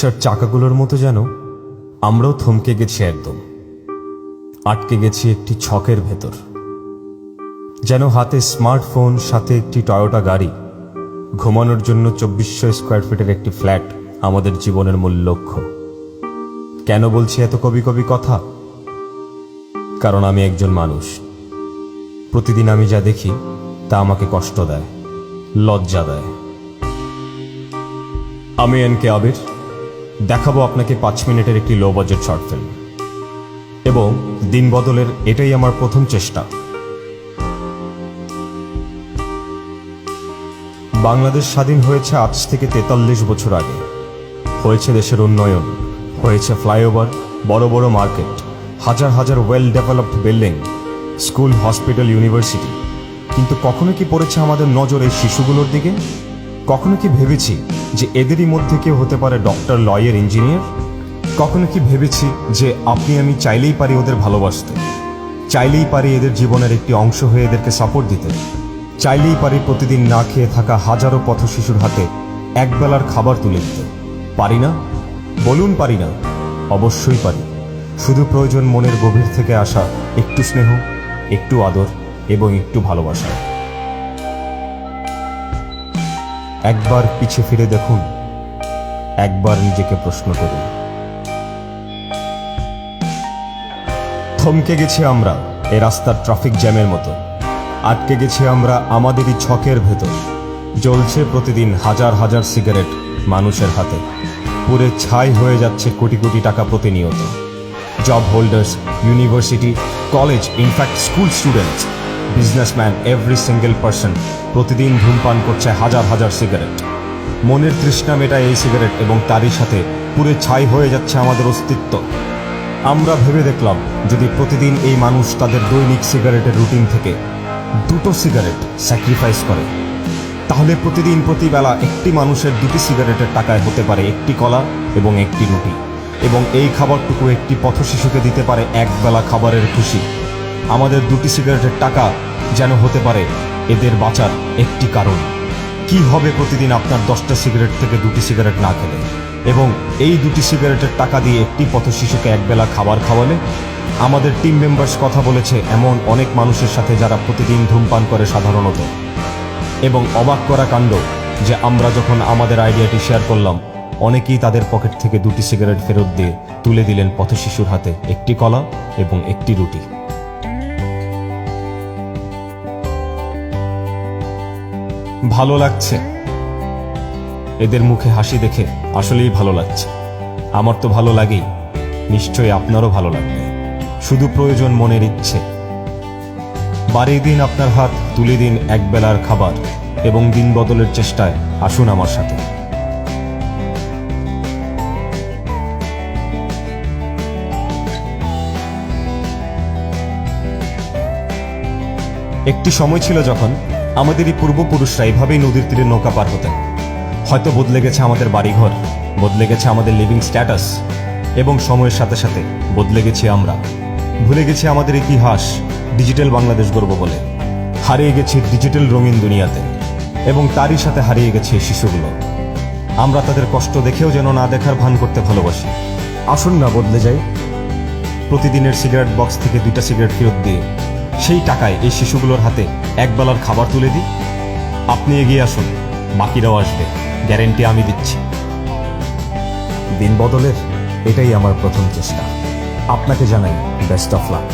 রিক্সার চাকাগুলোর মতো যেন আমরাও থমকে গেছি, একদম আটকে গেছি একটি ছকের ভেতর। যেন হাতে স্মার্টফোন, সাথে একটি টয়োটা গাড়ি, ঘুমানোর জন্য 2400 স্কোয়ার ফিটের একটি ফ্ল্যাট আমাদের জীবনের মূল লক্ষ্য। কেন বলছি এত কবি কবি কথা? কারণ আমি একজন মানুষ। প্রতিদিন আমি যা দেখি তা আমাকে কষ্ট দেয়, লজ্জা দেয়। আমি এনকে আবির, দেখাবো আপনাকে 5 মিনিটের একটি লো বাজেট শর্ট ফিল্ম, এবং দিন বদলের এটাই আমার প্রথম চেষ্টা। বাংলাদেশ স্বাধীন হয়েছে আজ থেকে 43 বছর আগে। হয়েছে দেশের উন্নয়ন, হয়েছে ফ্লাইওভার, বড় বড় মার্কেট, হাজার হাজার well developed building, school, hospital, university. কিন্তু কখনো কি পড়েছে আমাদের নজর এই শিশুগুলোর দিকে? কখনো কি ভেবেছি যে এদেরই মধ্যে কেউ হতে পারে ডক্টর, লয়ার, ইঞ্জিনিয়ার? কখনো কি ভেবেছি যে আপনি আমি চাইলেই পারি ওদের ভালোবাসতে, চাইলেই পারি এদের জীবনের একটি অংশ হয়ে এদেরকে সাপোর্ট দিতে, চাইলেই পারি প্রতিদিন না খেয়ে থাকা হাজারো পথ শিশুর হাতে একবেলার খাবার তুলে দিতে? পারি না? বলুন পারি না। অবশ্যই পারি। শুধু প্রয়োজন মনের গভীর থেকে আসা একটু স্নেহ, একটু আদর এবং একটু ভালোবাসা। একবার পিছে ফিরে দেখুন, একবার নিজেকে প্রশ্ন করুন। থমকে গেছি আমরা এ রাস্তার ট্রাফিক জ্যামের মতো। আটকে গেছি আমরা আমাদেরই ছকের ভেতর। জ্বলছে প্রতিদিন হাজার হাজার সিগারেট মানুষের হাতে। পুরে ছাই হয়ে যাচ্ছে কোটি কোটি টাকা প্রতিনিয়ত। Job holders, university, college, in fact school students, businessman, every single person প্রতিদিন ধূমপান করছে হাজার হাজার সিগারেট। মনের তৃষ্ণা মেটায় এই সিগারেট, এবং তারই সাথে পুরে ছাই হয়ে যাচ্ছে আমাদের অস্তিত্ব। আমরা ভেবে দেখলাম, যদি প্রতিদিন এই মানুষ তাদের দৈনিক সিগারেটের রুটিন থেকে 2টো সিগারেট স্যাক্রিফাইস করে, তাহলে প্রতিদিন প্রতিবেলা একটি মানুষের 2টি সিগারেটের টাকায় হতে পারে একটি কলা এবং একটি রুটি, এবং এই খাবারটুকু একটি পথ শিশুকে দিতে পারে একবেলা খাবারের খুশি। আমাদের 2টি সিগারেটের টাকা যেন হতে পারে এদের বাঁচার একটি কারণ। কি হবে প্রতিদিন আপনার 10টা সিগারেট থেকে 2টি সিগারেট না খেলে, এবং এই 2টি সিগারেটের টাকা দিয়ে একটি পথ শিশুকে একবেলা খাবার খাওয়ালে? আমাদের টিম মেম্বার্স কথা বলেছে এমন অনেক মানুষের সাথে যারা প্রতিদিন ধূমপান করে সাধারণত, এবং অবাক করা কাণ্ড যে আমরা যখন আমাদের আইডিয়াটি শেয়ার করলাম, অনেকেই তাদের পকেট থেকে 2টি সিগারেট ফেরত দিয়ে তুলে দিলেন পথ শিশুর হাতে একটি কলা এবং একটি রুটি। ভালো লাগছে এদের মুখে হাসি দেখে, আসলেই ভালো লাগছে। আমার তো ভালো লাগেই, নিশ্চয়ই আপনারও ভালো লাগবে। শুধু প্রয়োজন মনের ইচ্ছে। বাড়িয়ে দিন আপনার হাত, তুলে দিন একবেলার খাবার, এবং দিন বদলের চেষ্টায় আসুন আমার সাথে। একটি সময় ছিল যখন আমাদেরই পূর্বপুরুষরা এভাবেই নদীর তীরে নৌকা পার হতেন। হয়তো বদলে গেছে আমাদের বাড়িঘর, বদলে গেছে আমাদের লিভিং স্ট্যাটাস, এবং সময়ের সাথে সাথে বদলে গেছি আমরা। ভুলে গেছি আমাদের ইতিহাস, ডিজিটাল বাংলাদেশ গর্ব বলে। হারিয়ে গেছি ডিজিটাল রঙিন দুনিয়াতে, এবং তারই সাথে হারিয়ে গেছে এই শিশুগুলো। আমরা তাদের কষ্ট দেখেও যেন না দেখার ভান করতে ভালোবাসি। আসুন না বদলে যাই। প্রতিদিনের সিগারেট বক্স থেকে 2টা সিগারেট ফেরত দিয়ে সেই টাকায় এই শিশুগুলোর হাতে একবেলার খাবার তুলে দিই। আপনি এগিয়ে আসুন, বাকিরাও আসবে, গ্যারেন্টি আমি দিচ্ছি। দিন বদলের এটাই আমার প্রথম চেষ্টা। আপনাকে জানাই বেস্ট অফ লাক।